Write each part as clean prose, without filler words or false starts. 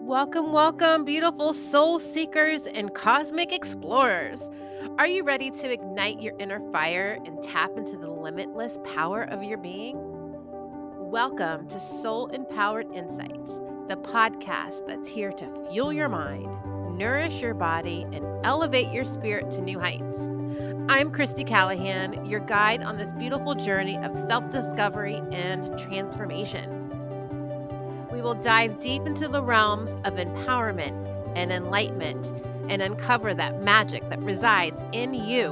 Welcome, welcome, beautiful soul seekers and cosmic explorers. Are you ready to ignite your inner fire and tap into the limitless power of your being? Welcome to Soul Empowered Insights, the podcast that's here to fuel your mind, nourish your body, and elevate your spirit to new heights. I'm Kristie Callahan, your guide on this beautiful journey of self discovery and transformation. We will dive deep into the realms of empowerment and enlightenment and uncover that magic that resides in you.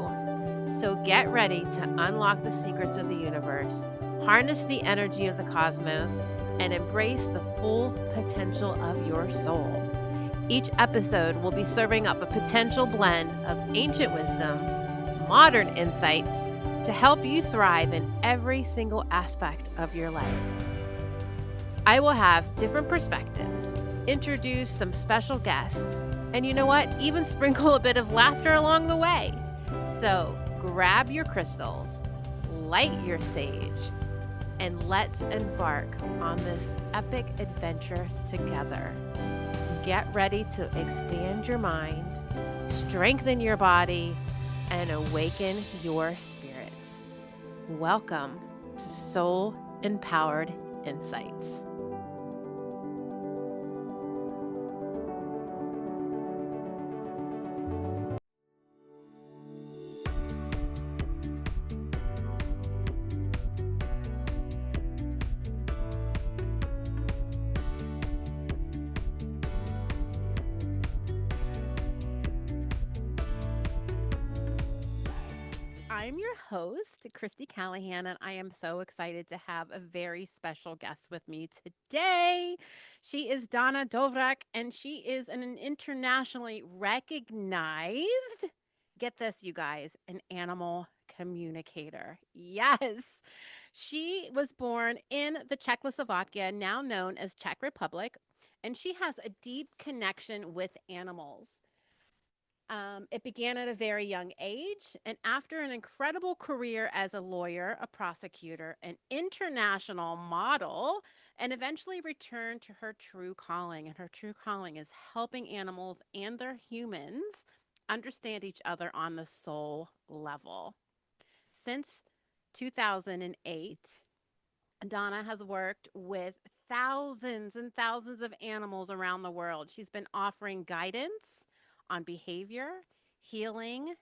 So get ready to unlock the secrets of the universe, harness the energy of the cosmos, and embrace the full potential of your soul. Each episode will be serving up a potential blend of ancient wisdom, modern insights to help you thrive in every single aspect of your life. I will have different perspectives, introduce some special guests, and you know what? Even sprinkle a bit of laughter along the way. So grab your crystals, light your sage, and let's embark on this epic adventure together. Get ready to expand your mind, strengthen your body, and awaken your spirit. Welcome to Soul Empowered Insights. I'm your host, Kristie Callahan, and I am so excited to have a very special guest with me today. She is Dana Dvorak, and she is an internationally recognized, get this, you guys, an animal communicator. Yes. She was born in the Czechoslovakia, now known as Czech Republic, and she has a deep connection with animals. It began at a very young age, and after an incredible career as a lawyer, a prosecutor, an international model, and eventually returned to her true calling. And her true calling is helping animals and their humans understand each other on the soul level. Since 2008, Donna has worked with thousands and thousands of animals around the world. She's been offering guidance on behavior, healing,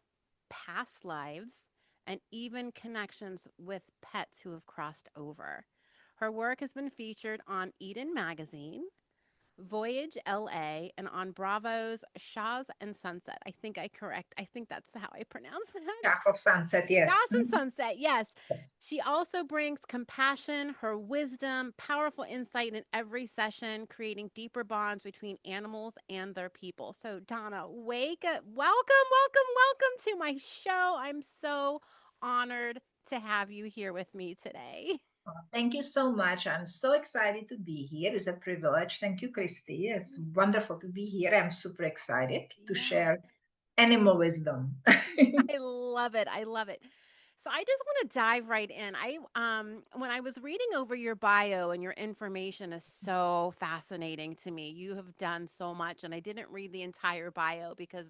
past lives, and even connections with pets who have crossed over. Her work has been featured on Eden Magazine, Voyage LA, and on Bravo's Shahs and Sunset. I think that's how I pronounce that. Shack of Sunset, yes. Shahs and Sunset, yes. Yes. She also brings compassion, her wisdom, powerful insight in every session, creating deeper bonds between animals and their people. So, Donna, wake up. Welcome, welcome, welcome to my show. I'm so honored to have you here with me today. Thank you so much. I'm so excited to be here. It's a privilege. Thank you, Christy. It's wonderful to be here. I'm super excited to Yeah. share animal wisdom. I love it. I love it. So I just want to dive right in. I when I was reading over your bio and your information is so fascinating to me. You have done so much and I didn't read the entire bio because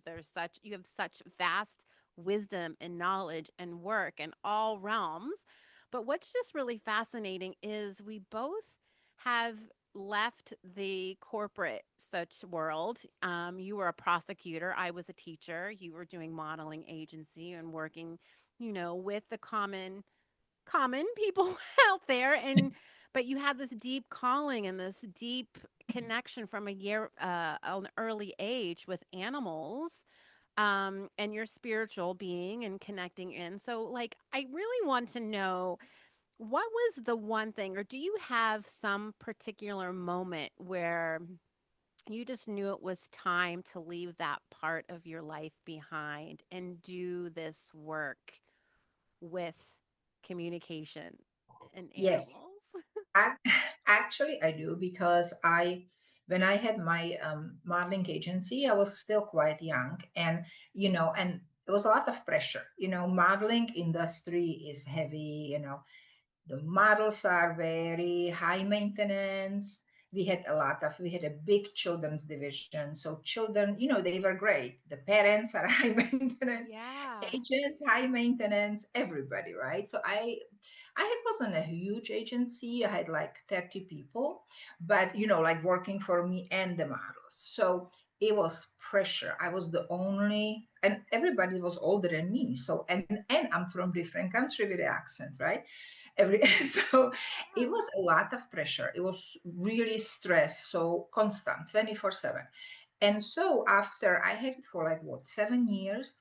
you have such vast wisdom and knowledge and work in all realms. But what's just really fascinating is we both have left the corporate such world. You were a prosecutor. I was a teacher. You were doing modeling agency and working, with the common people out there. And but you had this deep calling and this deep connection from an early age with animals. And your spiritual being and connecting in. So, like, I really want to know what was the one thing, or do you have some particular moment where you just knew it was time to leave that part of your life behind and do this work with communication and Yes, animals? I, actually, I do because when I had my modeling agency, I was still quite young, and there was a lot of pressure. Modeling industry is heavy. The models are very high maintenance. We had a big children's division. So children, they were great. The parents are high maintenance, Yeah. agents, high maintenance, everybody, right? So wasn't a huge agency. I had like 30 people, but like working for me and the models. So it was pressure. I was the only, and everybody was older than me. So and I'm from different country with the accent, right? So it Yeah. was a lot of pressure. It was really stress, so constant, 24/7. And so after I had it for like what 7 years,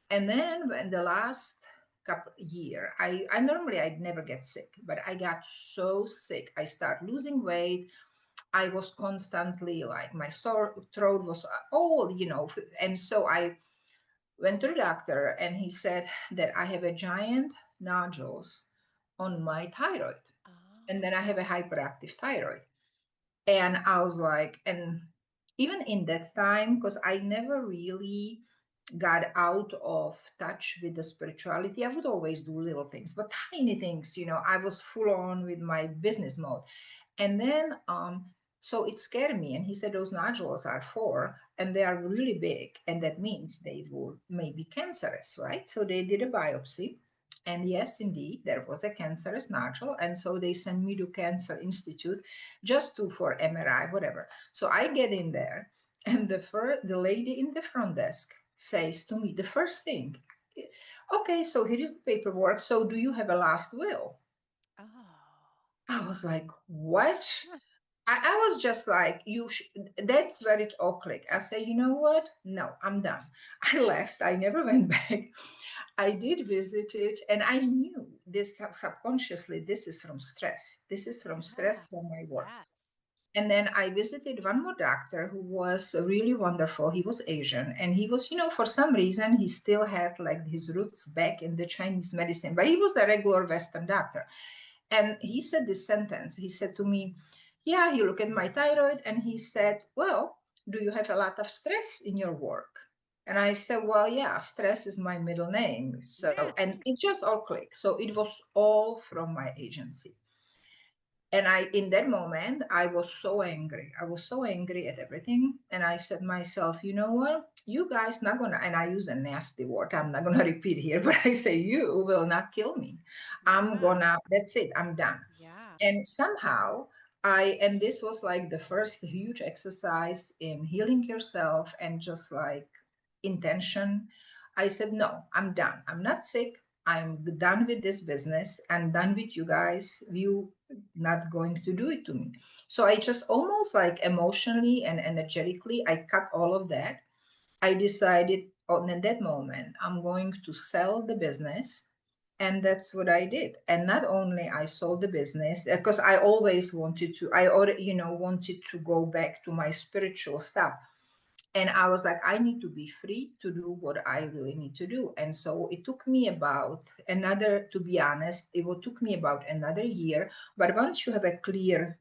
and then when the last couple year, I normally I'd never get sick, but I got so sick. I start losing weight. I was constantly like my sore throat was all, and so I went to the doctor and he said that I have a giant nodules on my thyroid, and then I have a Oh. hyperactive thyroid. And I was like, and even in that time, because I never really got out of touch with the spirituality, I would always do little things, but tiny things, I was full on with my business mode. And then, so it scared me. And he said those nodules are four and they are really big. And that means they will maybe cancerous, right? So they did a biopsy. And yes, indeed, there was a cancerous nodule. And so they sent me to Cancer Institute just to for MRI, whatever. So I get in there, and the lady in the front desk says to me the first thing, okay, so here is the paperwork. So do you have a last will? Oh. I was like, what? I was just like, that's where it all clicked. I say, you know what? No, I'm done. I left. I never went back. I did visit it, and I knew this subconsciously. This is from stress. This is from Yeah. stress from my work. Yes. And then I visited one more doctor who was really wonderful. He was Asian, and he was, for some reason, he still had like his roots back in the Chinese medicine, but he was a regular Western doctor. And he said this sentence. He said to me, yeah, he looked at my thyroid and he said, well, do you have a lot of stress in your work? And I said, well, yeah, stress is my middle name. So, and it just all clicked. So it was all from my agency. And in that moment, I was so angry. I was so angry at everything. And I said myself, you know what? You guys not gonna, and I use a nasty word. I'm not gonna repeat here, but I say, you will not kill me. Yeah. That's it. I'm done. Yeah. And somehow and this was like the first huge exercise in healing yourself and just like intention. I said, no, I'm done. I'm not sick. I'm done with this business. I'm done with you guys. You not going to do it to me. So I just almost like emotionally and energetically, I cut all of that. I decided in that moment, I'm going to sell the business. And that's what I did. And not only I sold the business, because I always wanted to, I already, wanted to go back to my spiritual stuff. And I was like, I need to be free to do what I really need to do. And so it took me about another, to be honest, took me about another year. But once you have a clear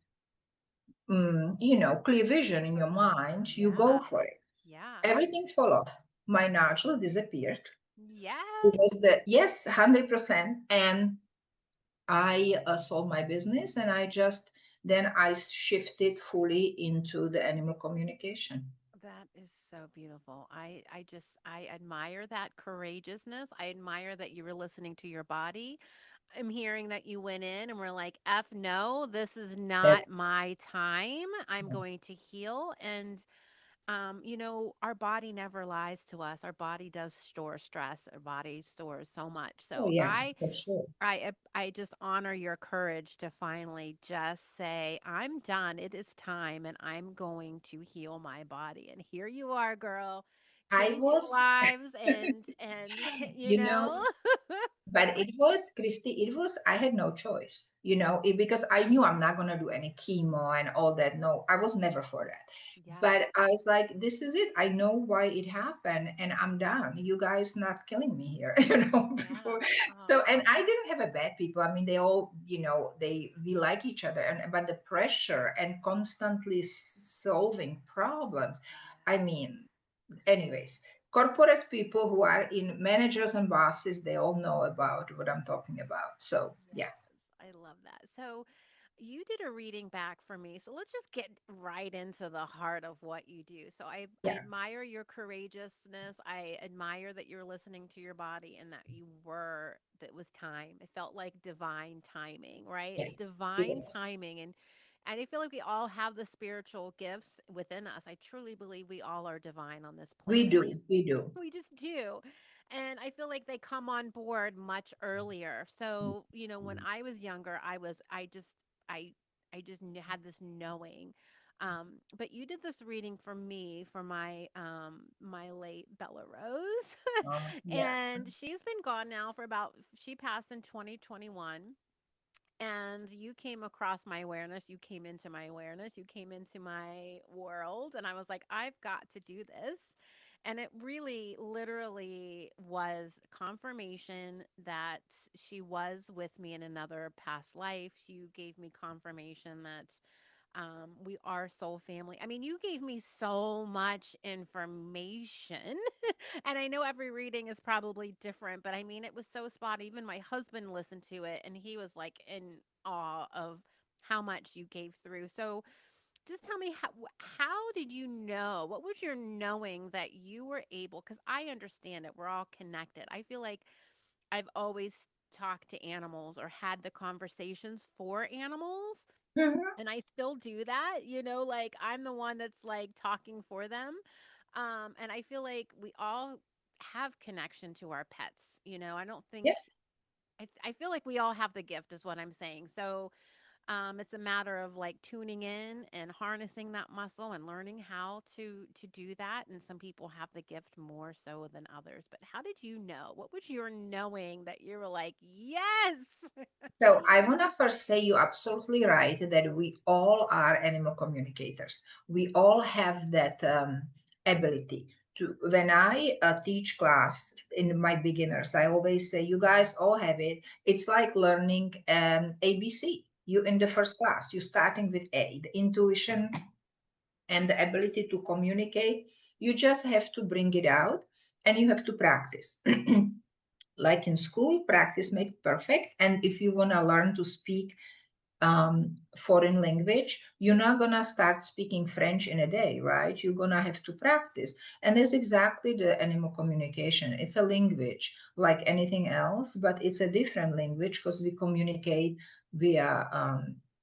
vision in your mind, you go Yeah. for it. Yeah. Everything fall off. My nodule disappeared. It Yes. was the yes, 100%. And I sold my business, and then I shifted fully into the animal communication. That is so beautiful. I admire that courageousness. I admire that you were listening to your body. I'm hearing that you went in and were like, F no, this is That's not my time. I'm going to heal. And our body never lies to us. Our body does store stress. Our body stores so much. oh So yeah, for sure. I just honor your courage to finally just say, I'm done. It is time and I'm going to heal my body. And here you are, girl, I changing was, lives and. you know, but it was, Christy, I had no choice, because I knew I'm not going to do any chemo and all that. No, I was never for that. Yeah. But I was like, this is it. I know why it happened and I'm done. You guys not killing me here, Yeah. before. So, Oh, and I didn't have a bad people. I mean, they all, we like each other. But the pressure and constantly solving problems, I mean, anyways, corporate people who are in managers and bosses, they all know about what I'm talking about. So yes. yeah. I love that. So You did a reading back for me. So let's just get right into the heart of what you do. So I Yeah, admire your courageousness. I admire that you're listening to your body and that that was time. It felt like divine timing, right? yeah, It's divine yes. timing. And I feel like we all have the spiritual gifts within us. I truly believe we all are divine on this We planet. do, we do. We just do. And I feel like they come on board much earlier. So, when I was younger, I I just had this knowing. But you did this reading for me for my late Bella Rose. Yeah. And she's been gone now for about she passed in 2021, and you came across my awareness, you came into my awareness, you came into my world, and I was like, I've got to do this. And it really literally was confirmation that she was with me in another past life. You gave me confirmation that we are soul family. I mean, you gave me so much information. And I know every reading is probably different, but I mean, it was so spot. Even my husband listened to it and he was like in awe of how much you gave through. So just tell me, how did you know? What was your knowing that you were able? Because I understand it. We're all connected. I feel like I've always talked to animals or had the conversations for animals, Mhm. and I still do that, like I'm the one that's like talking for them. And I feel like we all have connection to our pets. I don't Yeah. think I feel like we all have the gift is what I'm saying. So it's a matter of like tuning in and harnessing that muscle and learning how to do that. And some people have the gift more so than others. But how did you know? What was your knowing that you were like, yes? So I want to first say you're absolutely right that we all are animal communicators. We all have that ability to. When I teach class in my beginners, I always say, you guys all have it. It's like learning ABC. You in the first class, you're starting with A, the intuition and the ability to communicate. You just have to bring it out and you have to practice. Like in school, practice makes perfect. And if you want to learn to speak foreign language, you're not going to start speaking French in a day, right? You're going to have to practice. And that's exactly the animal communication. It's a language like anything else, but it's a different language because we communicate via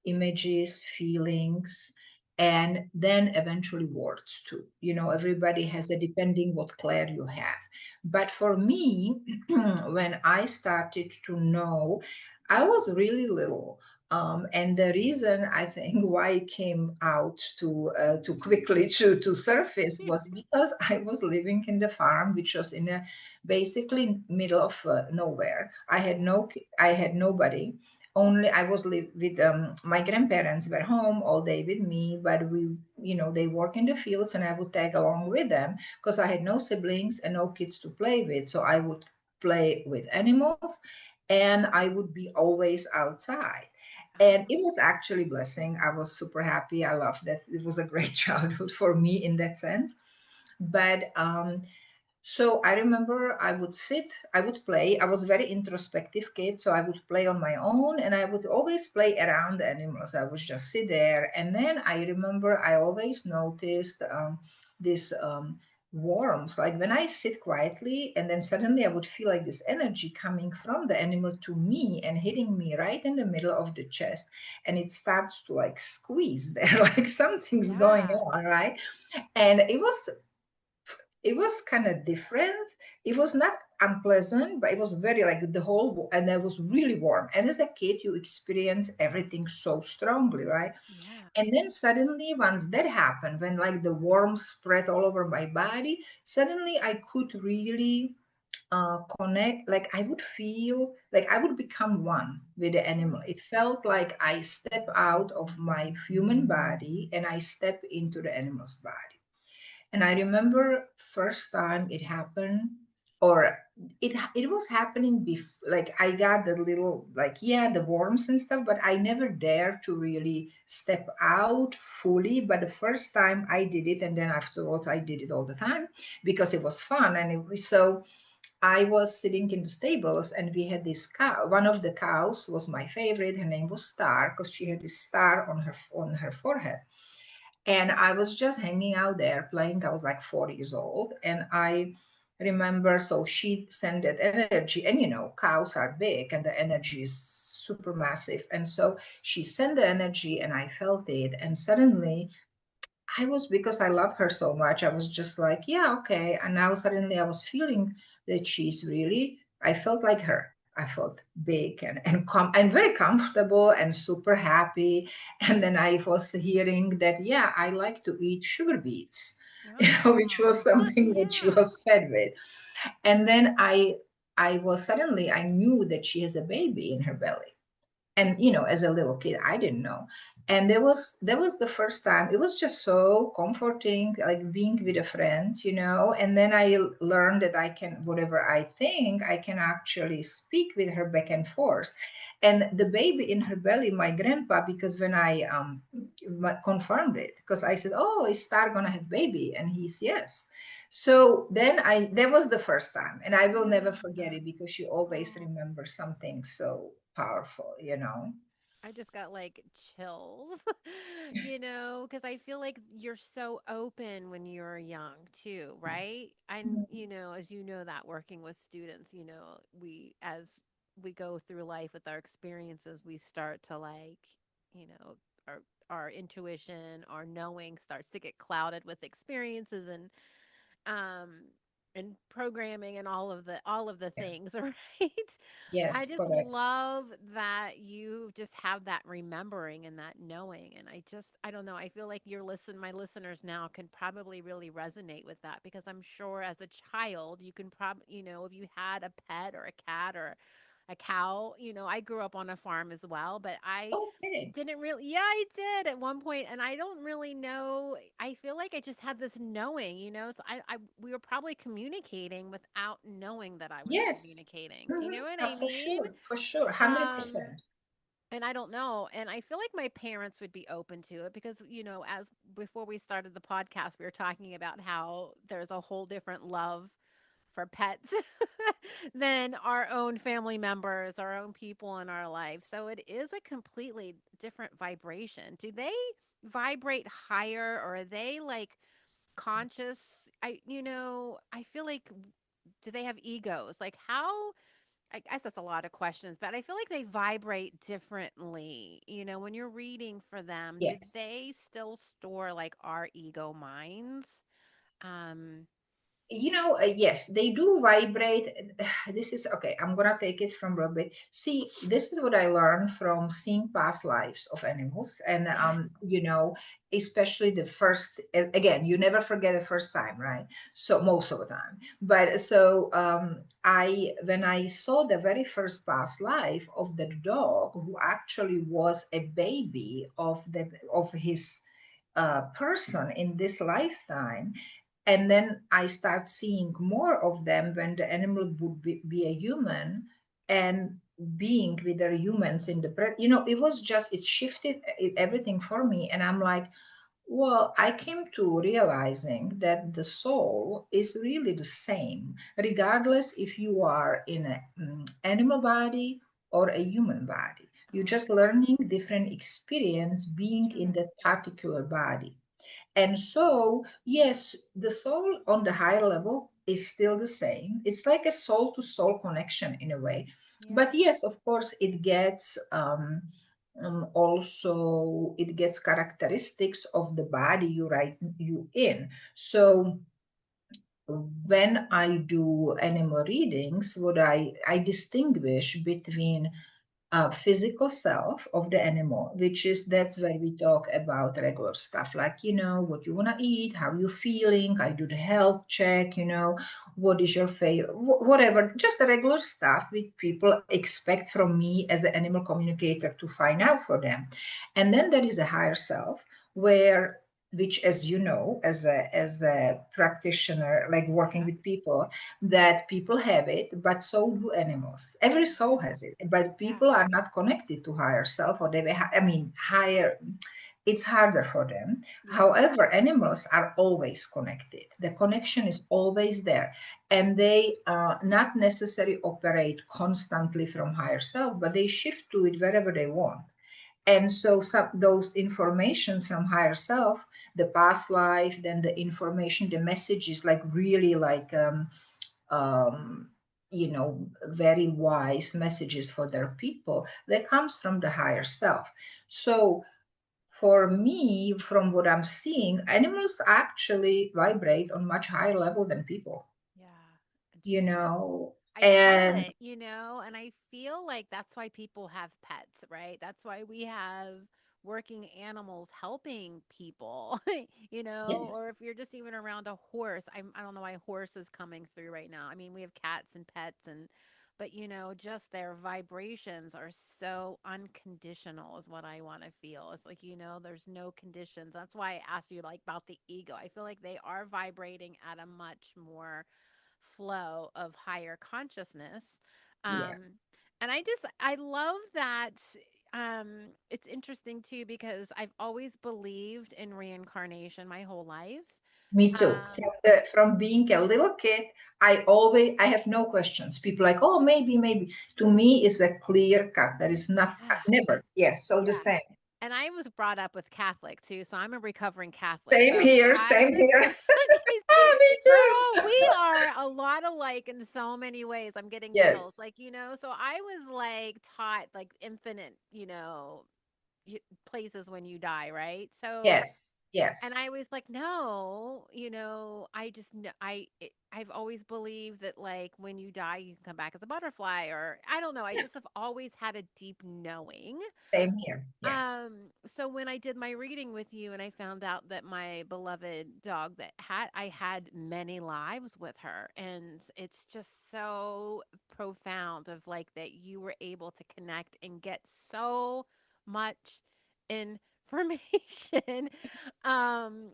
images, feelings, and then eventually words too. Everybody Yeah. has a depending what clair you have. But for me, when I started to know, I was really little, and the reason I think why it came out to quickly to surface was because I was living in the farm, which was in a basically middle of nowhere. I had nobody. Only I was live with my grandparents were home all day with me, but they work in the fields, and I would tag along with them because I had no siblings and no kids to play with. So I would play with animals, and I would be always outside, and Oh, it was actually a blessing. I was super happy. I loved that. It was a great childhood for me in that sense. But so I remember I would sit, I would play. I was very introspective kid, so I would play on my own, and I would always play around the animals. I would just sit there, and then I remember I always noticed this worms. Like when I sit quietly, and then suddenly I would feel like this energy coming from the animal to me and hitting me right in the middle of the chest, and it starts to like squeeze there, like something's going yeah. on, right? And it was kind of different. It was not unpleasant, but it was very like the whole, and it was really warm. And as a kid, you experience everything so strongly, right? Yeah. And then suddenly, once that happened, when like the warmth spread all over my body, suddenly I could really connect. Like I would feel like I would become one with the animal. It felt like I step out of my human body and I step into the animal's body. And I remember first time it happened, or it was happening before. Like I got the little like yeah the worms and stuff, but I never dared to really step out fully. But the first time I did it, and then afterwards I did it all the time because it was fun and it was so. I was sitting in the stables and we had this cow. One of the cows was my favorite. Her name was Star because she had this star on her forehead. And I was just hanging out there playing. I was like 4 years old. And I remember, so she sent that energy. And cows are big and the energy is super massive. And so she sent the energy and I felt it. And suddenly because I love her so much, I was just like, yeah, okay. And now suddenly I was feeling that I felt like her. I felt big and very comfortable and super happy. And then I was hearing that, yeah, I like to eat sugar beets, which was Oh, something that she yeah. was fed with. And then I knew that she has a baby in her belly. And as a little kid I didn't know. And that was the first time. It was just so comforting, like being with a friend. And then I learned that I can, whatever I think, I can actually speak with her back and forth. And the baby in her belly, my grandpa, because when I confirmed it, because I said, oh, is Star gonna have baby? And he's yes. So then that was the first time, and I will never forget Yeah. it because you always Oh, remember something so powerful. I just got like chills, because I feel like you're so open when you're young too, Yes. right? And, Mhm. as you know, that working with students, as we go through life with our experiences, we start to like, you know, our, our intuition, our knowing starts to get clouded with experiences um and programming and all of the Yeah. things, right? I Yes, just correct. love that you just have that remembering and that knowing. And I don't know, I feel like my listeners now can probably really resonate with that, because I'm sure as a child you can probably, if you had a pet or a cat or a cow, I grew up on a farm as well, but I Okay. didn't really, yeah, I did at one point, and I don't really know. I feel like I just had this knowing, so we were probably communicating without knowing that I was Yes. communicating. Do you know what I For mean? sure, for sure, Um, 100%. and I don't know. And I feel like my parents would be open to it because, as before we started the podcast, we were talking about how there's a whole different love for pets than our own family members, our own people in our life. So it is a completely different vibration. Do they vibrate higher, or are they like conscious? I feel like, do they have egos? Like how, I guess that's a lot of questions, but I feel like they vibrate differently. When you're reading for them, do Yes. they still store like our ego minds? Um, Yes, they do vibrate. This is okay. I'm gonna take it from a bit. See, this is what I learned from seeing past lives of animals, and yeah. especially the first. Again, you never forget the first time, right? So most of the time. But so I when I saw the very first past life of the dog, who actually was a baby of his person in this lifetime, and then I start seeing more of them when the animal would be a human, and being with the humans in the it was just, it shifted everything for me. And I'm like, well, I came to realizing that the soul is really the same, regardless if you are in an animal body or a human body. You're Oh, just learning different experience being in that interesting. particular body. And so, yes, the soul on the higher level is still the same. It's like a soul to soul connection in a way. Yeah. But yes, of course, it gets characteristics of the body you in. So when I do animal readings, what I distinguish between physical self of the animal, which is that's where we talk about regular stuff like, what you want to eat, how you feeling. I do the health check, what is your favorite, whatever, just the regular stuff which people expect from me as an animal communicator to find out for them. And then there is a higher self where, which, as you know, as a practitioner, like working Yeah. with people, that people have it, but so do animals. Every soul Okay. has it, but Yeah. people are not connected to higher self, or I mean, higher. it's harder for them. Yeah. However, animals are always connected. The connection is always there, and they not necessarily operate constantly from higher self, but they shift to it wherever they want. And so some those informations from higher self, the past life, then the information, the messages, like really like um, very wise messages for their people, that comes from the higher self. So for me, from what I'm seeing, animals actually vibrate on much higher level than people, Yeah. I do you too. know, I feel and it, and I feel like that's why people have pets, right? That's why we have working animals helping people, yes, or if you're just even around a horse. I don't know why horse is coming through right now. I mean, we have cats and pets but just their vibrations are so unconditional is what I want to feel. It's like, there's no conditions. That's why I asked you like about the ego. I feel like they are vibrating at a much more flow of higher consciousness. yeah, Um, and I love that. It's interesting too because I've always believed in reincarnation my whole life. me too. Um, From being a little kid, I have no questions. People like, oh, maybe. To me, is a clear cut. There is not yeah, never. Yes, so the yeah. same. And I was brought up with Catholic too, so I'm a recovering Catholic. Same So here. I Same was here. okay, see, Ah, me girl, too. we are a lot alike in so many ways. I'm getting chills. Yes, Like, so I was like taught like infinite, places when you die, right? So yes, and yes. I was like, no, I just know I've always believed that like when you die, you can come back as a butterfly, or I don't know. I Yeah, just have always had a deep knowing. same here. Yeah. So when I did my reading with you and I found out that my beloved dog I had many lives with her, and it's just so profound of like that you were able to connect and get so much information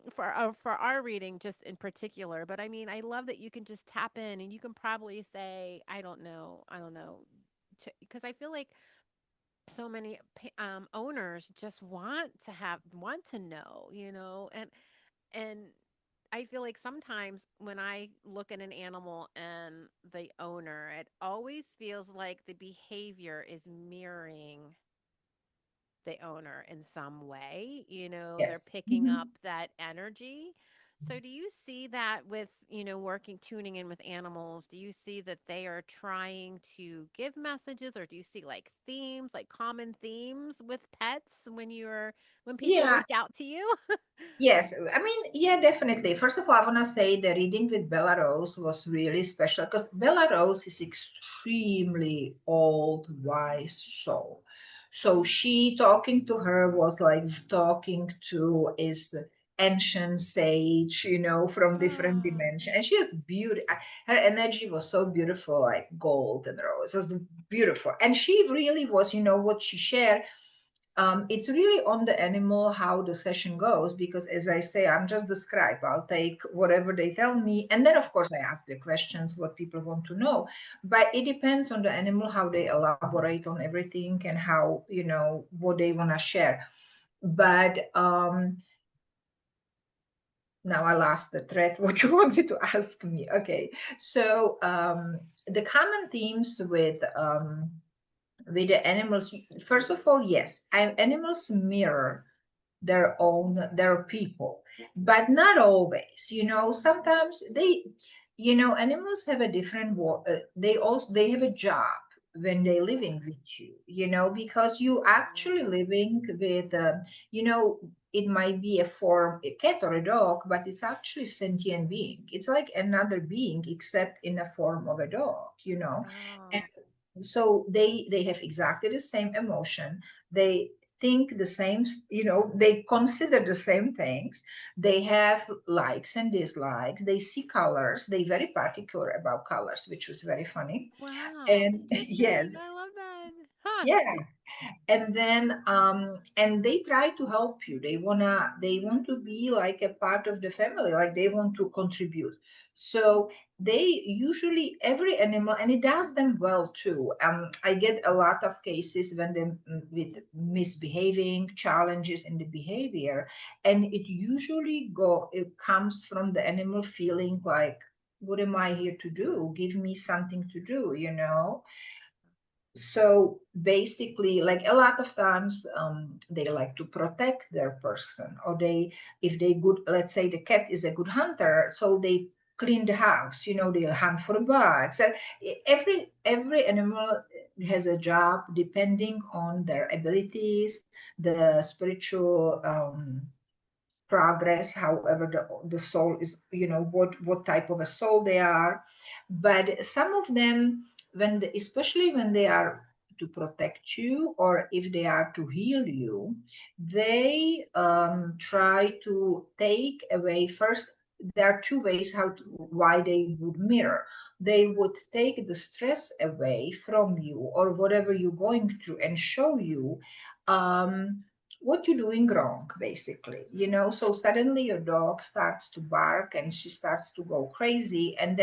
for our reading just in particular. But I mean, I love that you can just tap in and you can probably say, I don't know, because I feel like so many owners just want to know, and I feel like sometimes when I look at an animal and the owner, it always feels like the behavior is mirroring the owner in some way. They're Yes. picking up that energy. So do you see that with, working tuning in with animals? Do you see that they are trying to give messages, or do you see like themes, like common themes with pets when people Yeah. reach out to you? Yes. I mean, yeah, definitely. First of all, I want to say the reading with Bella Rose was really special because Bella Rose is extremely old, wise soul. So she talking to her was like talking to is ancient sage, from different Oh, dimensions. And she was beautiful. Her energy was so beautiful, like gold and rose. It was beautiful. And she really was, what she shared, it's really on the animal how the session goes, because as I say, I'm just the scribe. I'll take whatever they tell me, and then of course I ask the questions what people want to know. But it depends on the animal how they elaborate on everything and how what they want to share. But now I lost the thread. What you wanted to ask me? Okay, so the common themes with the animals. First of all, yes, animals mirror their people, but not always. Sometimes animals have a different they have a job when they living with you, because you actually absolutely. living with you know it might be a form, a cat or a dog, but it's actually sentient being. It's like another being except in a form of a dog. And Oh, so they have exactly the same emotion. They think the same, they consider the same things. They have likes and dislikes. They see colors. They very particular about colors, which was very funny. wow, And interesting. yes, I love that. Huh. yeah. And then and they try to help you. They want to be like a part of the family, like they want to contribute. So they usually, every animal, and it does them well too. I get a lot of cases when they with misbehaving, challenges in the behavior, and it comes from the animal feeling like, what am I here to do? Give me something to do, you know? So basically, like a lot of times, they like to protect their person, or if they good, let's say the cat is a good hunter, so they clean the house, you know, they'll hunt for bugs. So every animal has a job depending on their abilities, the spiritual progress, however the soul is, you know, what type of a soul they are. But some of them, especially when they are to protect you, or if they are to heal you, they try to take away first. There are two ways why they would mirror. They would take the stress away from you or whatever you're going through and show you um, what you're doing wrong, basically, you know. So suddenly your dog starts to bark and she starts to go crazy, and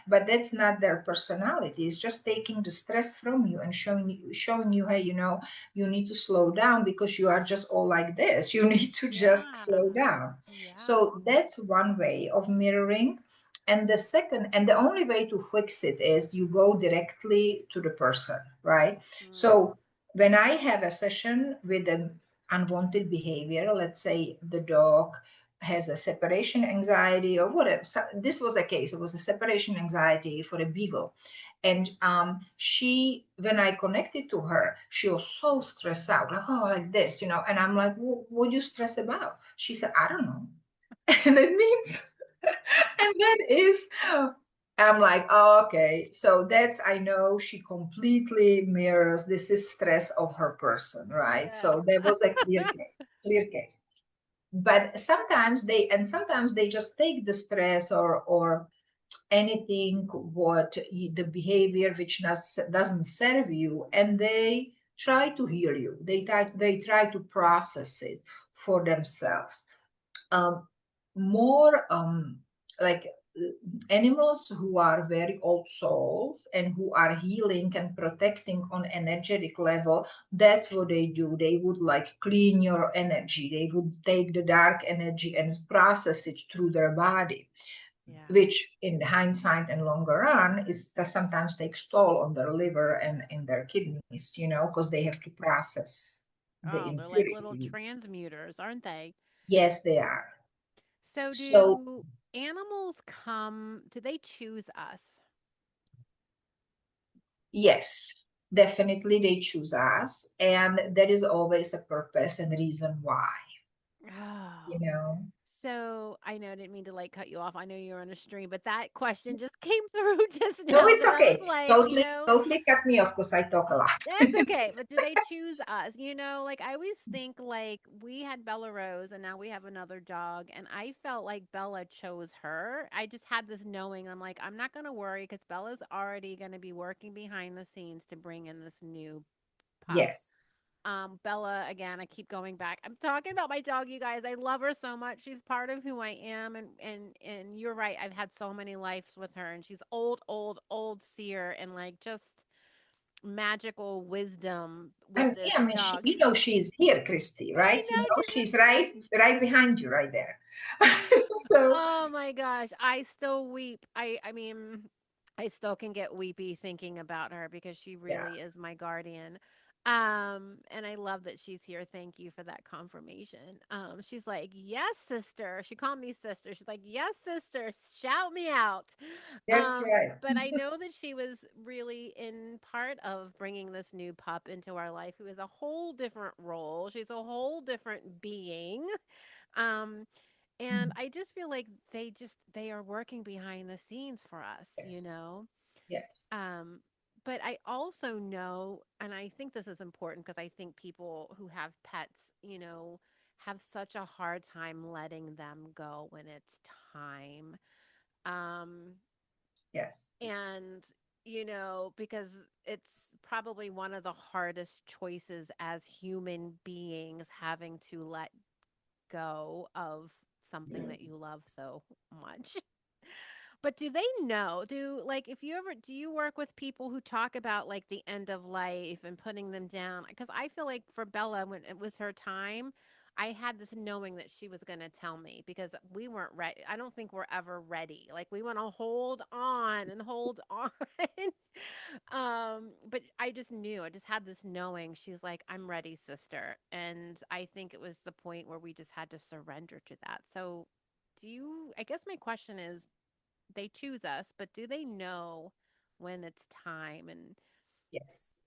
but that's not their personality. It's just taking the stress from you and showing you, hey, you know, you need to slow down because you are just all like this. You need to just Yeah. slow down. Yeah. So that's one way of mirroring. And the second, and the only way to fix it is you go directly to the person, right? Mm. So when I have a session with an unwanted behavior, let's say the dog has a separation anxiety or whatever. So this was a case, it was a separation anxiety for a beagle. And when I connected to her, she was so stressed out, like, oh, like this, you know. And I'm like, what do you stress about? She said, I don't know. And it means, and that is, I'm like, oh, okay. So I know she completely mirrors, this is stress of her person, right? Yeah. So there was a clear case. But sometimes they just take the stress or anything, the behavior which doesn't serve you, and they try to heal you. They try to process it for themselves. Um, more like animals who are very old souls and who are healing and protecting on energetic level, that's what they do. They would like clean your energy. They would take the dark energy and process it through their body, Yeah. which in hindsight and longer run is that sometimes takes toll on their liver and in their kidneys, you know, because they have to process the Oh, they're like little impurity. transmuters, aren't they? Yes, they are. So So do animals come, do they choose us? yes, definitely they choose us, and there is always a purpose and reason why, Oh. you know. So I know I didn't mean to like cut you off. I know you're on a stream, but that question just came through just No, now it's because I was okay. like, Totally, totally cut me off because I talk a lot. that's okay. But do they choose us? Like I always think like we had Bella Rose and now we have another dog, and I felt like Bella chose her. I just had this knowing. I'm like, I'm not gonna worry because Bella's already gonna be working behind the scenes to bring in this new pup. Yes, Bella, again, I keep going back. I'm talking about my dog, you guys. I love her so much. She's part of who I am, and you're right. I've had so many lives with her, and she's old, old, old seer, and like just magical wisdom with and yeah, this I mean, dog. you know, she's here, Christy, I right? You know know, she's she's right behind you, right there. So Oh my gosh, I still weep. I mean, I still can get weepy thinking about her because she yeah, really is my guardian. And I love that she's here. Thank you for that confirmation. She's like, "Yes, sister." She called me sister. She's like, "Yes, sister. Shout me out." that's right. But I know that she was really in part of bringing this new pup into our life who is a whole different role. She's a whole different being. Um, and Mm. I just feel like they are working behind the scenes for us, you Yes, know? yes, Um, but I also know, and I think this is important because I think people who have pets, have such a hard time letting them go when it's time. Um, yes, and because it's probably one of the hardest choices as human beings having to let go of something that you love so much. But do they know? Do like if you ever do you work with people who talk about like the end of life and putting them down? Because I feel like for Bella, when it was her time, I had this knowing that she was going to tell me because we weren't ready. I don't think we're ever ready. Like we want to hold on and hold on. But I just knew. I just had this knowing. She's like, "I'm ready, sister." And I think it was the point where we just had to surrender to that. So, do you I guess my question is they choose us, but do they know when it's time? And Yes.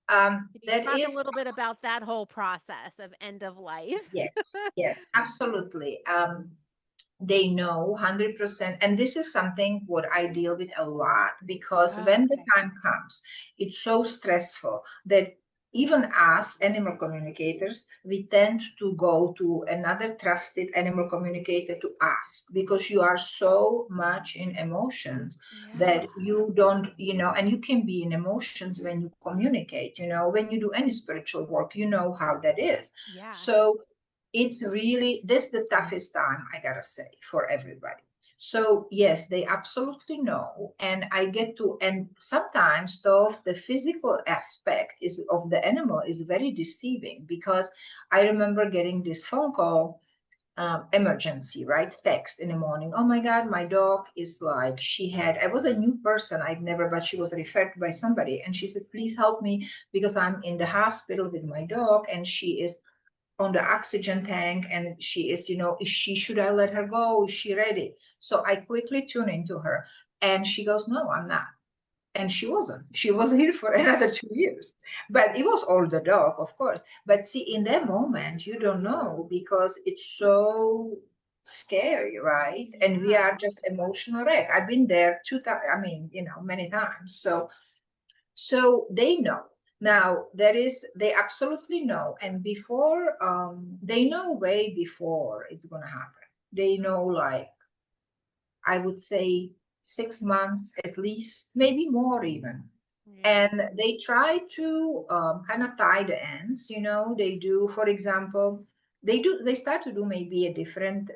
can you That talk a is, little bit about that whole process of end of life? yes, yes, absolutely. They know 100%, and this is something what I deal with a lot, because Oh, when the okay. time comes, it's so stressful that even us animal communicators, we tend to go to another trusted animal communicator to ask, because you are so much in emotions Yeah. that you don't, and you can be in emotions when you communicate, when you do any spiritual work, you know how that is. Yeah. So it's really, this the toughest time, I gotta say, for everybody. So yes, they absolutely know. And I get to, and sometimes though the physical aspect is of the animal is very deceiving, because I remember getting this phone call, emergency, right? Text in the morning. Oh my God, my dog is like, I was a new person. I've never, but she was referred by somebody. And she said, please help me because I'm in the hospital with my dog and she is on the oxygen tank, and she is, should I let her go? Is she ready? So I quickly tune into her, and she goes, no, I'm not. And she wasn't. She was here for another 2 years. But it was all the dog, of course. But see, in that moment, you don't know, because it's so scary, right? And we Yeah. are just emotional wreck. I've been there 2 times, I mean, many times. So they know. Now they absolutely know. And before, they know way before it's going to happen. They know, like, I would say 6 months at least, maybe more even. Yeah. And they try to, kind of tie the ends. They do, for example, they start to do maybe a different,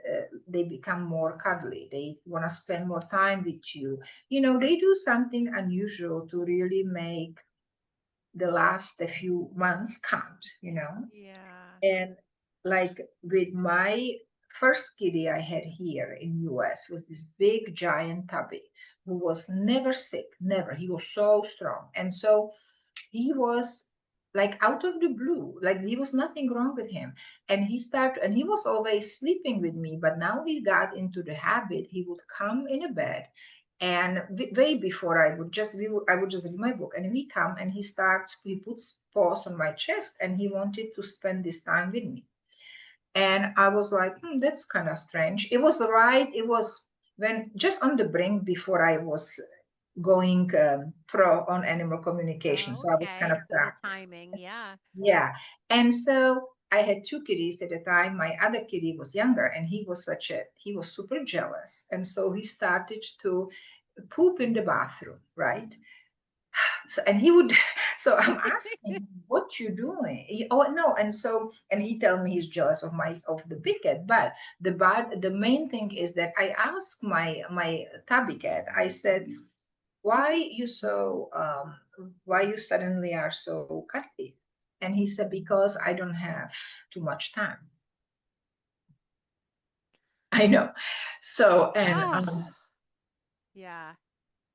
they become more cuddly, they want to spend more time with you. They do something unusual to really make the last a few months count. Yeah. And like with my first kitty I had here in US was this big giant tabby who was never sick, never. He was so strong. And so he was like out of the blue, like there was nothing wrong with him. And he was always sleeping with me, but now he got into the habit. He would come in a bed, and way before I would just read my book, and we come and he puts paws on my chest, and he wanted to spend this time with me. And I was like, that's kind of strange. It was when just on the brink before I was going, pro on animal communication. Oh, So I was kind of okay. So the practicing. timing. Yeah. Yeah. And so I had two kitties at the time. My other kitty was younger, and he was super jealous. And so he started to poop in the bathroom, right? So, and he would, so I'm asking, what you doing? Oh no. And he tell me he's jealous of the big cat. But the main thing is that I asked my tabby cat, I said, why you why you suddenly are so cuddly? And he said, because I don't have too much time. I know. So, and Oh, yeah.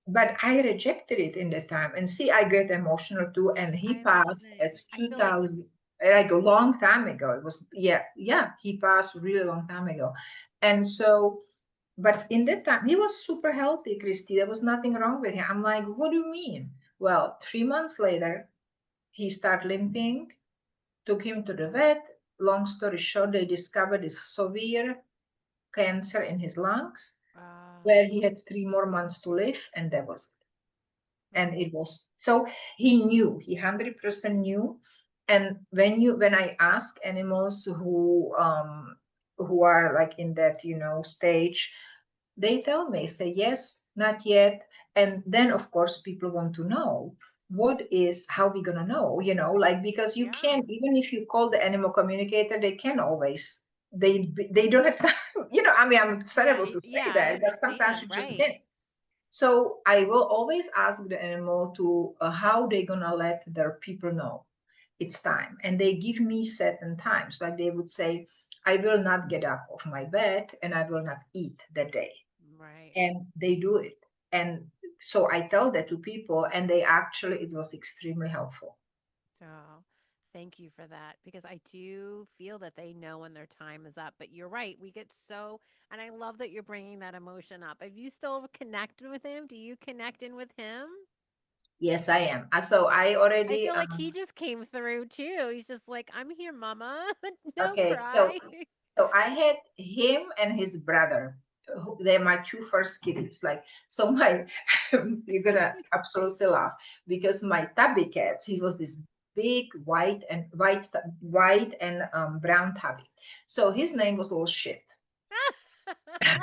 but I rejected it in the time. And see, I get emotional too. And he I passed imagine. at I feel like 2000, like a long time ago. It was, yeah, yeah, he passed really long time ago. And so, but in that time, he was super healthy, Kristie. There was nothing wrong with him. I'm like, what do you mean? Well, 3 months later, he started limping, took him to the vet. Long story short, they discovered this severe cancer in his lungs, uh where he had 3 more months to live, and that was it. And mm, it was so he 100% knew. And when I ask animals who are like in that stage, they tell me, say yes, not yet. And then of course people want to know, how we gonna know, like, because you yeah. can, even if you call the animal communicator, they can always they don't have time. I mean, I'm terrible to say Yeah, I that, but sometimes understand, you just right. can't. So I will always ask the animal to how they gonna let their people know it's time, and they give me certain times. Like they would say, I will not get up off my bed and I will not eat that day, Right. and they do it. And so I tell that to people, and they actually it was extremely helpful. Oh, thank you for that because I do feel that they know when their time is up. But you're right. We get so, and I love that you're bringing that emotion up. Have you still connected with him? Do you connect in with him? Yes, I am. So I I already feel like he just came through too. He's just like, I'm here, mama. Don't okay. So cry. So I had him and his brother. They're my two first kitties. Like, so my, you're gonna absolutely laugh because my tabby cat, he was this big white and brown tabby. So his name was Little Shit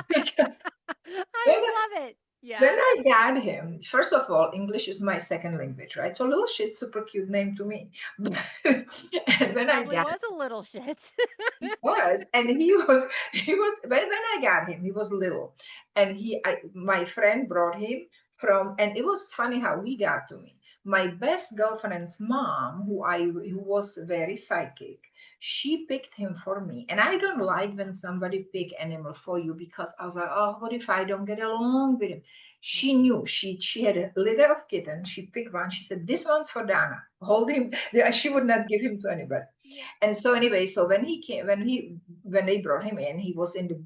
because when I love it. when Yeah. I got him, first of all, English is my second language, right? So Little Shit, super cute name to me. And He when I probably got was a little shit. was and he was when I got him, he was little, and my friend brought him from, and it was funny how he got to me. My best girlfriend's mom, who was very psychic, she picked him for me. And I don't like when somebody pick animal for you, because I was like, oh, what if I don't get along with him? She Right. knew, she had a litter of kittens. She picked one. She said, this one's for Dana, hold him. Yeah, she would not give him to anybody. Yeah. And so anyway, so when he came, when they brought him in, he was in the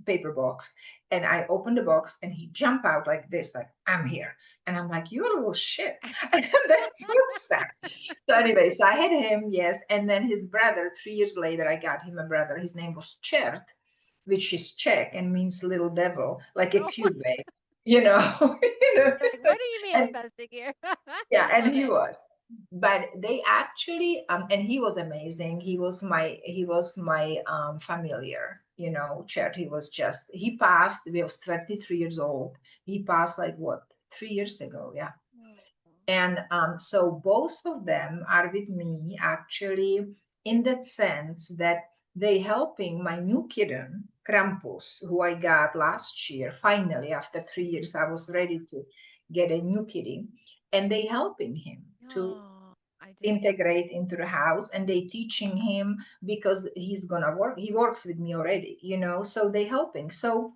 paper box, and I opened the box, and he jumped out like this, like I'm here, and I'm like, you're a little shit, and that's what's that. So anyway, so I had him, yes, and then his brother. 3 years later, I got him a brother. His name was Chert, which is Czech and means little devil, like a Oh my cute way, you know. you know? You're like, what are you And manifesting here? yeah, I and love he it. was. But they actually, and he was amazing. He was my familiar, Chet. He passed. He was 23 years old. He passed like what, 3 years ago? Yeah. Oh, And so both of them are with me actually, in that sense that they helping my new kitten, Krampus, who I got last year. Finally, after 3 years, I was ready to get a new kitty, and they helping him to oh, I just, integrate into the house, and they teaching him because he's gonna work. He works with me already, so they helping. So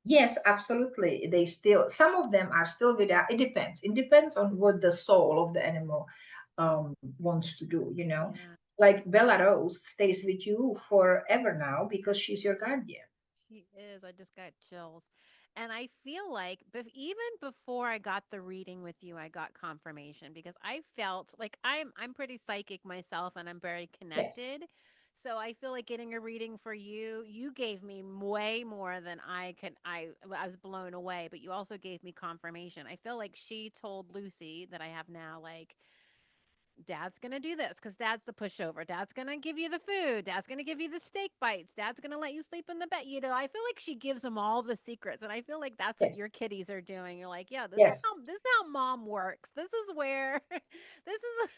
yes, absolutely. They still, some of them are still without, it depends on what the soul of the animal wants to do, yeah. like Bella Rose stays with you forever now because she's your guardian. She is. I just got chills. And I feel like even before I got the reading with you, I got confirmation because I felt like I'm pretty psychic myself and I'm very Yes, connected. So I feel like getting a reading for you, you gave me way more than I could. I was blown away, but you also gave me confirmation. I feel like she told Lucy that I have now, like, Dad's going to do this because dad's the pushover. Dad's going to give you the food. Dad's going to give you the steak bites. Dad's going to let you sleep in the bed. I feel like she gives them all the secrets. And I feel like that's what yes, your kitties are doing. You're like, yeah, yes, this is how mom works. This is where this is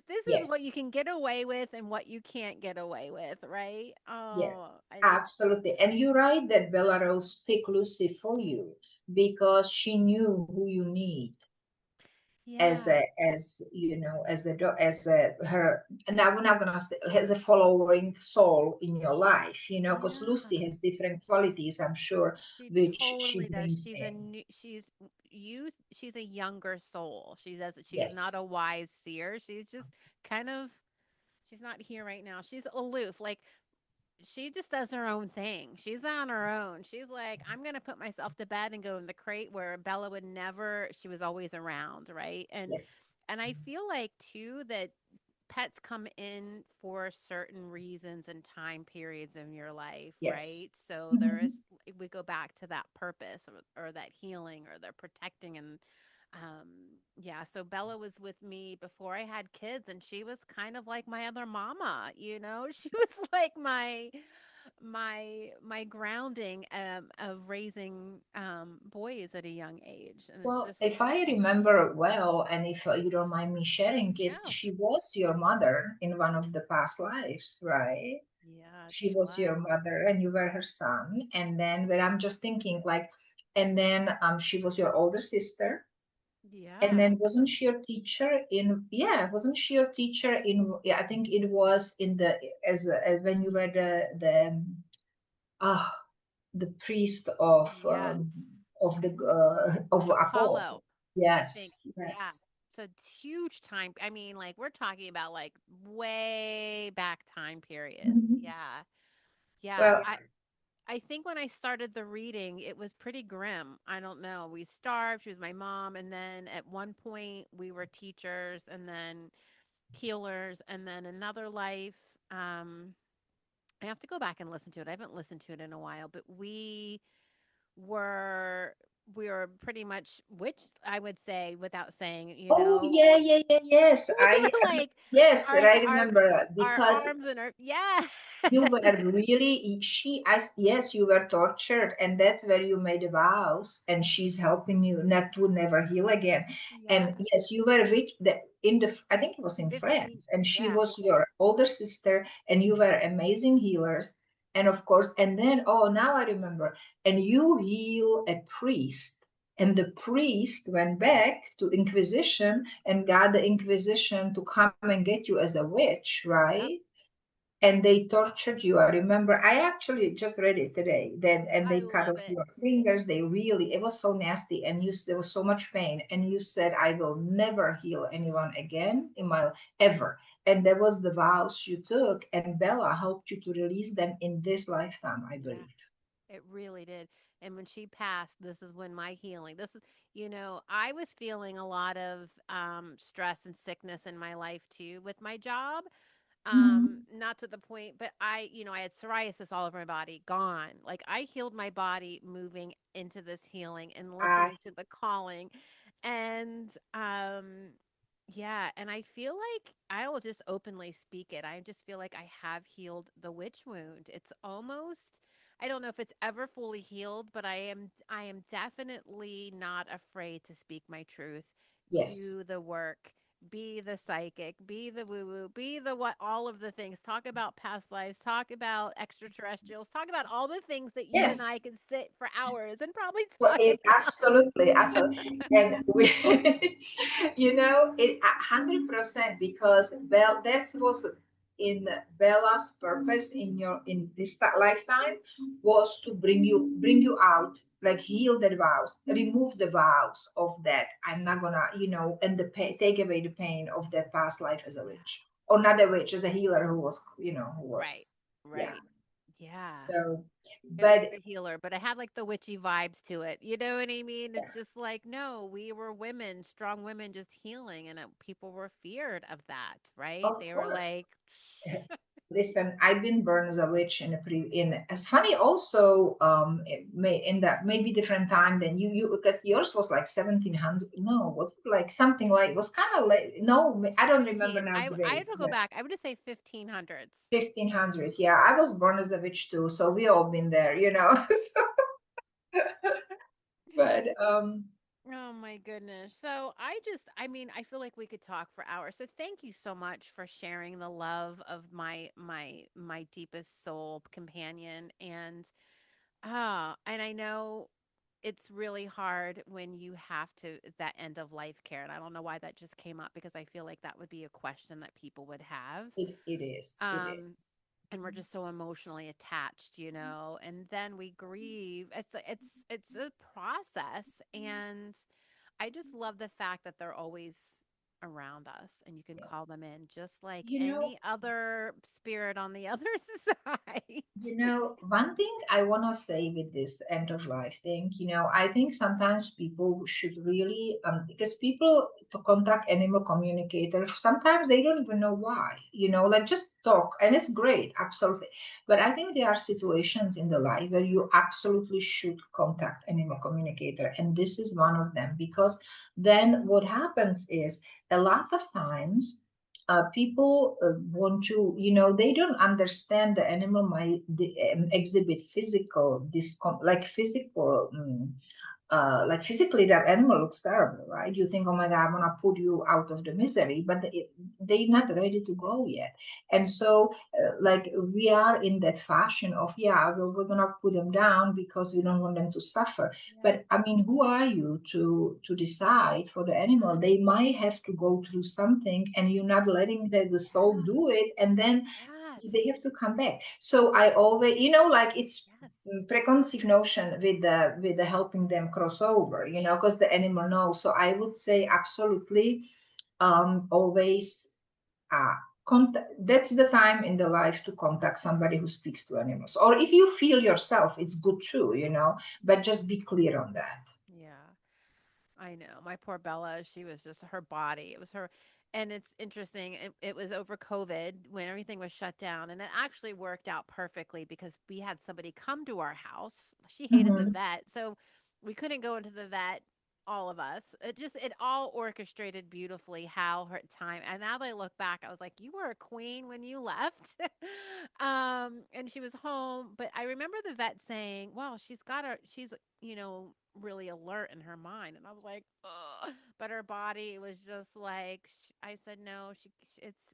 this is what yes, you can get away with and what you can't get away with, right? yes, Oh, I just absolutely. And you're right that Bella Rose picked Lucy for you because she knew who you need yeah. as a her, now we're not gonna say as a following soul in your life, because Yeah. Lucy has different qualities, I'm sure, She which she totally does. brings in. She's youth. She's a younger soul. She's not a Yes, wise seer. She's just kind of she's not here right now. She's aloof. Like she just does her own thing. She's on her own. She's like, I'm gonna put myself to bed and go in the crate where Bella would never. She was always around, right? yes, And I feel like too that pets come in for certain reasons and time periods in your life, yes. right? So there Mhm. is, we go back to that purpose or that healing or the protecting and yeah, so Bella was with me before I had kids and she was kind of like my other mama, She was like my grounding of raising boys at a young age. And it's Well, just if I remember well, and if you don't mind me sharing it, yeah. she was your mother in one of the past lives, right? Yeah, She she was was. your mother and you were her son. And then, but I'm just thinking like, and then she was your older sister. And Yeah. then wasn't she your teacher in, yeah, wasn't she your teacher in, yeah, I think it was in the, as when you were ah, the priest Yes. of the, I of Apollo. Apollo, I think. Yes, Yeah. yes. So it's huge time. I mean, like we're talking about like way back time periods. Mhm. Yeah. Yeah. Well, I think when I started the reading, it was pretty grim. I don't know. We starved. She was my mom, and then at one point we were teachers, and then healers, and then another life. Um, I have to go back and listen to it. I haven't listened to it in a while, but were we were pretty much witched, I would say, without saying, oh yeah, yeah, yeah, yes. we were like Yes, our I our remember our because arms and our yeah. you were really, yes, you were tortured, and that's where you made the vows, and she's helping you not to never heal again. Yeah. And yes, you were with in the, I think it was in 15. France, and she Yeah. was your older sister, and you were amazing healers. And of course, and then, oh, now I remember, and you heal a priest. And the priest went back to Inquisition and got the Inquisition to come and get you as a witch, right? Yep. And they tortured you. I remember I actually just read it today. Then and I they cut love off it. your fingers. They really, it was so nasty, and there was so much pain. And you said, I will never heal anyone again in my ever. And that was the vows you took. And Bella helped you to release them in this lifetime, I Yeah. believe. It really did. And when she passed, this is when my healing. This is, I was feeling a lot of stress and sickness in my life too with my job. Mhm. Not to the point, but I had psoriasis all over my body, gone. Like I healed my body moving into this healing and Ah, listening to the calling. And yeah, and I feel like I will just openly speak it. I just feel like I have healed the witch wound. It's almost, I don't know if it's ever fully healed, but I am definitely not afraid to speak my truth, yes. do the work, be the psychic, be the woo woo, be the what, all of the things. Talk about past lives, talk about extraterrestrials, talk about all the things that you and I Yes. could sit for hours and probably Well, talk it about. absolutely, absolutely, and we, it 100% because that was in Bella's purpose in your in this lifetime was to bring you out, like heal the vows, remove the vows of that. I'm not gonna, and the pain, take away the pain of that past life as a Yeah. witch, or not a witch, as a healer who Right. was, yeah. Right. Yeah. So, It was but a healer, but it had like the witchy vibes to it. You know what I mean? It's just like, no, we were women, strong women just healing. And people were feared of that, right? of They were course. like, Listen, I've been burned as a witch in it's funny also in that maybe different time than you because yours was like 1700. No, was it like something like, it was kind of like, no, I don't remember 15. now the I had dates, to go but back. I would just say 1500s. 1500. Yeah, I was born as a witch too, so we all been there. But Oh my goodness. So I mean, I feel like we could talk for hours. So thank you so much for sharing the love of my deepest soul companion. And I know it's really hard when you have to that end of life care. And I don't know why that just came up because I feel like that would be a question that people would have. it is, it Um is. and we're just so emotionally attached, and then we grieve. It's a process, and I just love the fact that they're always around us and you can Yeah. call them in just like You know, any other spirit on the other side. One thing I want to say with this end of life thing, I think sometimes people should really, because people to contact animal communicators, sometimes they don't even know why, like just talk, and it's great, absolutely. But I think there are situations in the life where you absolutely should contact animal communicator, and this is one of them, because then what happens is a lot of times people want to, they don't understand the animal might exhibit physical, like physical like physically that animal looks terrible, right? You think, oh my God, I'm gonna put you out of the misery, but they're not ready to go yet. And so, like we are in that fashion of, yeah, we're gonna put them down because we don't want them to suffer. Yeah. But I mean, who are you to decide for the animal? Yes. They might have to go through something, and you're not letting the soul Yeah. do it, and then they Yes. have to come back. So I always, like it's Yes. preconceived notion with the helping them cross over, because the animal knows. So I would say absolutely, always, uh, contact. That's the time in the life to contact somebody who speaks to animals. Or if you feel yourself, it's good too, but just be clear on that. Yeah. I know. My poor Bella, she was just her body. It was her. And it's interesting. It was over COVID when everything was shut down. And it actually worked out perfectly because we had somebody come to our house. She hated the Hmm. vet. So we couldn't go into the vet, all of us. It all orchestrated beautifully how her time. And now that I look back, I was like, you were a queen when you left. And she was home. But I remember the vet saying, well, she's, really alert in her mind. And I was like, ugh. But her body was just like, I said, no,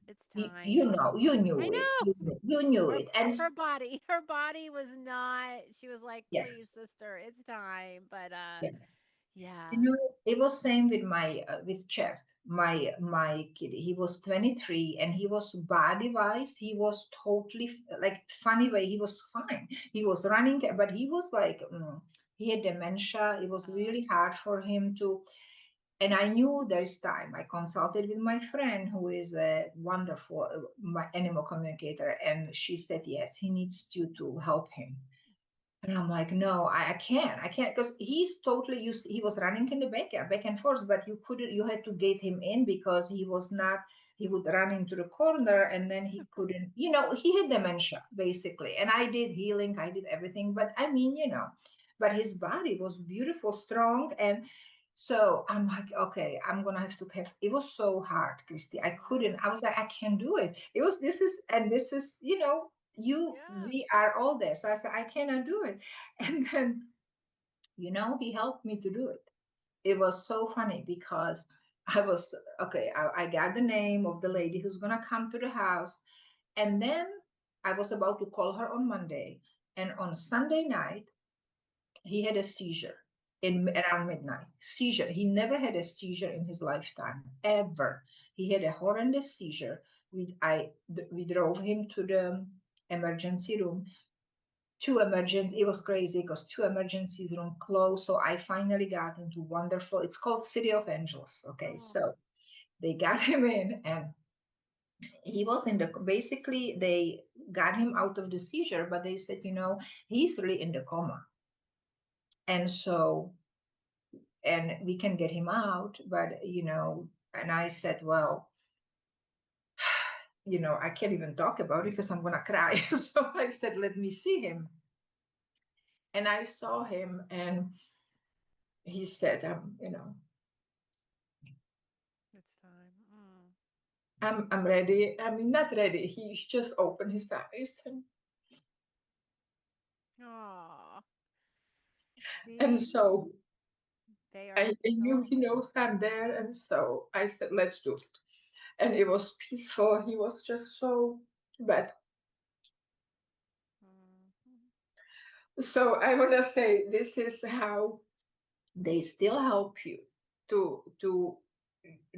it's You time. know, you I knew it. know. You knew Her, it. And her body was not, she was like, yeah, please, sister, it's time. But, yeah. yeah. You know, it was same with my with Chet, my kid. He was 23, and he was body wise, he was totally like funny way. He was fine. He was running, but he was like, he had dementia. It was Uh, really hard for him to. And I knew there's time. I consulted with my friend who is a wonderful my animal communicator, and she said yes, he needs you to help him. And I'm like, no, I can't, because he's totally used. He was running in the backyard, back and forth, but you couldn't. You had to get him in because he was not. He would run into the corner, and then he couldn't. He had dementia basically. And I did healing, I did everything, but I mean, but his body was beautiful, strong, and so I'm like, okay, I'm gonna have to have. It was so hard, Kristie. I couldn't. yeah. I was like, I can't do it. It was this is and this is Yeah. we are all there. So I said, I cannot do it. And then, he helped me to do it. It was so funny because I was, okay, I got the name of the lady who's going to come to the house. And then I was about to call her on Monday. And on Sunday night, he had a seizure in around midnight. Seizure. He never had a seizure in his lifetime, ever. He had a horrendous seizure. We drove him to the emergency room. Two emergency. It was crazy because two emergency room closed. So I finally got into wonderful. It's called City of Angels. Okay, Oh, so they got him in, and he was in the. Basically, they got him out of the seizure, but they said, he's really in the coma, and so and we can get him out, but And I said, well, I can't even talk about it because I'm gonna cry. So I said, let me see him, and I saw him, and he said, it's time. I'm ready. I mean, not ready. He just opened his eyes, Oh, and see, so they are I knew so. he knows I'm there, and so I said, let's do it. And it was peaceful. He was just so bad. Mhm. So I want to say this is how they still help you to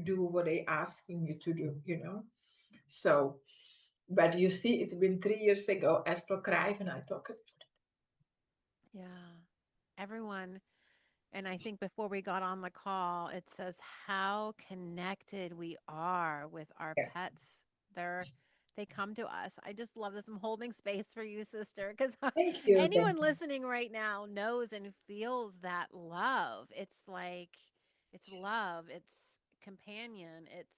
do what they asking you to do. So, but you see, it's been 3 years ago. I still cry when I talk about Yeah. Everyone. And I think before we got on the call, it says how connected we are with our it. pets. They come to us. I just love this. I'm holding space for you, sister, because Thank you, thank anyone you. listening right now knows and feels that love. It's like it's love. It's companion. It's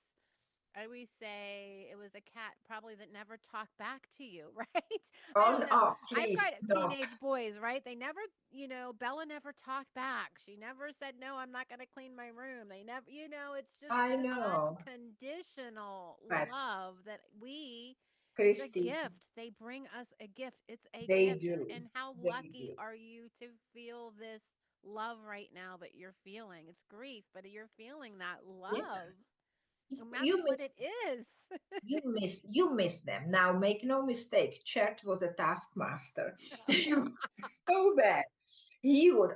I always say it was a cat probably that never talked back to you, right? I Oh, don't know. oh, I've please, got no. teenage boys, right? They never, Bella never talked back. She never said, no, I'm not going to clean my room. They never, it's just I the know, unconditional but love that it's a Christy, gift. They bring us a gift. It's a they gift. do, And how they lucky do. are you to feel this love right now that you're feeling. It's grief, but you're feeling that Yeah. love. And that's You what it miss is. you miss them. Now make no mistake, Chet was a taskmaster. He was so bad. He would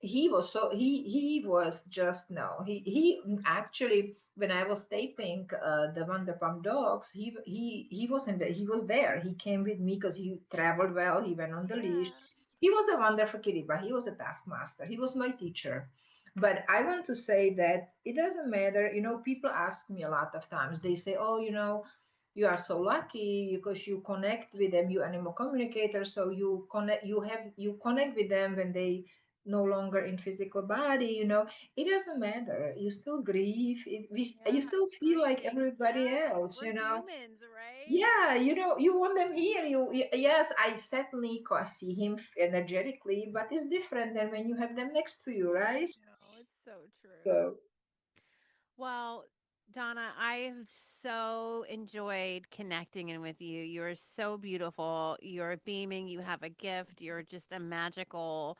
he was so he was just no. He actually, when I was taping the Vanderpump Dogs, he wasn't there. He was there. He came with me because he traveled well. He went on the leash. Yeah. He was a wonderful kid, but he was a taskmaster. He was my teacher. But I want to say that it doesn't matter. People ask me a lot of times. They say, "Oh, you are so lucky because you connect with them. You animal communicator, so you connect. You connect with them when they no longer in physical body. It doesn't matter. You still grieve. Yeah. You still feel like Grieving. everybody Yeah. else. We're humans, right? Yeah, you want them here. Yes, I certainly see him energetically, but it's different than when you have them next to you, I right? know. It's so true. So Well, Donna, I have so enjoyed connecting in with you. You're so beautiful. You're beaming. You have a gift. You're just a magical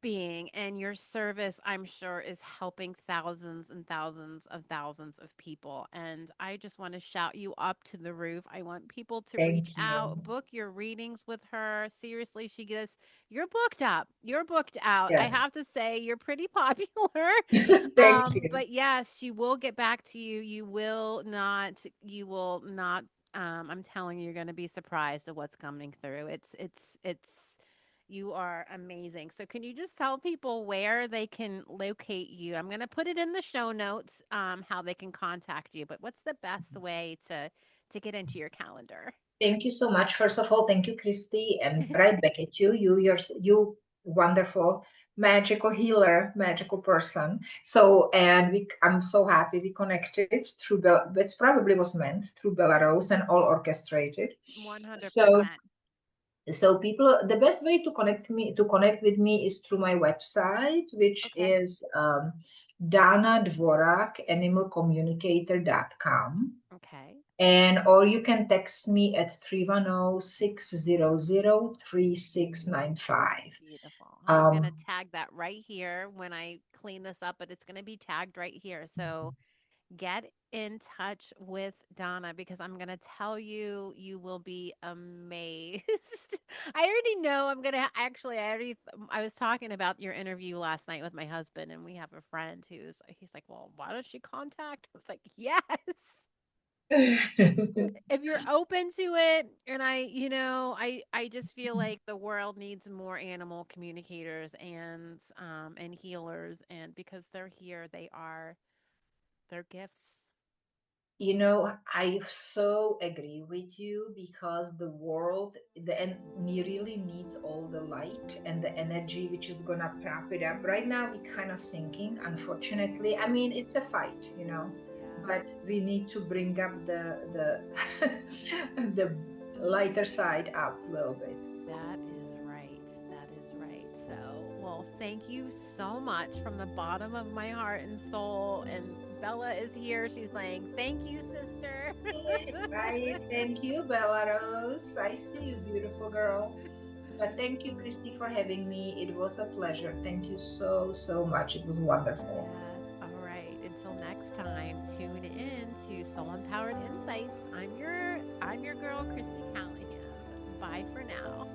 being, and your service, I'm sure, is helping thousands and thousands of people. And I just want to shout you up to the roof. I want people to reach thank out, you. book your readings with her. Seriously, she gets, you're booked up, you're booked out. I Yeah, have to say, you're pretty popular. thank you. But yes, she will get back to you. You will not I'm telling you, you're going to be surprised at what's coming through. It's you are amazing. So can you just tell people where they can locate you? I'm going to put it in the show notes, how they can contact you, but what's the best way to get into your calendar? Thank you so much. First of all, thank you, Christy, and right back at you. You wonderful, magical healer, magical person. So, and I'm so happy we connected through It probably was meant through Belarus and Yes, all orchestrated. So, 100%. people, the best way to connect with me is through my website, which Okay. is Dana Dvorak, animalcommunicator.com. Okay. And or you can text me at 310-600-3695. Beautiful. I'm going to Um, tag that right here when I clean this up, but it's going to be tagged right here. So get in touch with Donna because I'm going to tell you, you will be amazed. I already know I'm going to actually, I was talking about your interview last night with my husband, and we have a friend he's like, well, why don't she contact? I was like, yes. If you're open to it, and I just feel like the world needs more animal communicators and healers, and because they're here, they're gifts. I so agree with you because the world, really needs all the light and the energy, which is gonna prop it up. Right now, we're kind of sinking, unfortunately. I mean, it's a fight, Yeah. but we need to bring up the lighter side up a little bit. That is right. That is right. So, well, thank you so much from the bottom of my heart and soul. And Bella is here. She's like, thank you, sister. Right. Thank you, Belarus. I see you, beautiful girl. But thank you, Christy, for having me. It was a pleasure. Thank you so, so much. It was wonderful. Yes. All right. Until next time, tune in to Soul Empowered Insights. I'm your girl, Kristie Callahan. Bye for now.